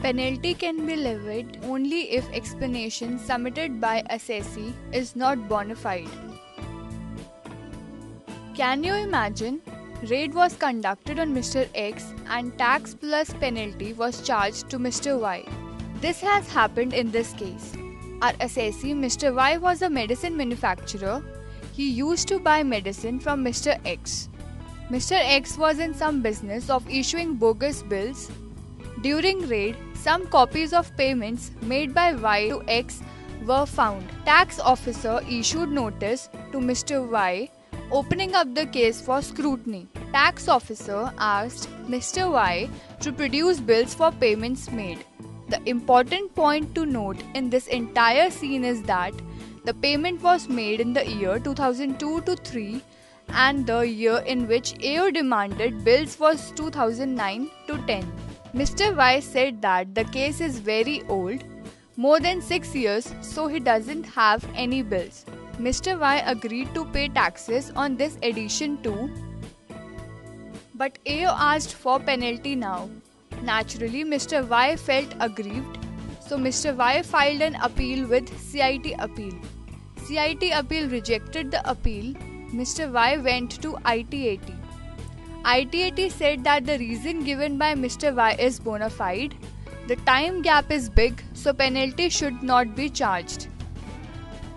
Penalty can be levied only if explanation submitted by assessee is not bona fide. Can you imagine? Raid was conducted on Mr. X and tax plus penalty was charged to Mr. Y. This has happened in this case. Our assessee Mr. Y was a medicine manufacturer. He used to buy medicine from Mr. X. Mr. X was in some business of issuing bogus bills. During raid, some copies of payments made by Y to X were found. Tax officer issued notice to Mr. Y, opening up the case for scrutiny. Tax officer asked Mr. Y to produce bills for payments made. The important point to note in this entire scene is that the payment was made in the year 2002 to 3 and the year in which AO demanded bills was 2009 to 10. Mr. Y said that the case is very old, more than 6 years, so he doesn't have any bills. Mr. Y agreed to pay taxes on this edition too, but AO asked for penalty now. Naturally, Mr. Y felt aggrieved, so Mr. Y filed an appeal with CIT appeal. CIT appeal rejected the appeal. Mr. Y went to ITAT. ITAT said that the reason given by Mr. Y is bona fide. The time gap is big, so penalty should not be charged.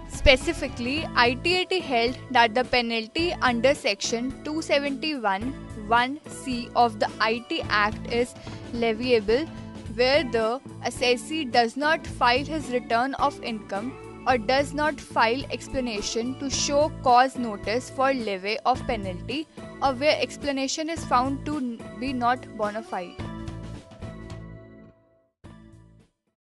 Specifically, ITAT held that the penalty under section 271(1)(c) of the IT Act is leviable where the assessee does not file his return of income or does not file explanation to show cause notice for levy of penalty or where explanation is found to be not bona fide.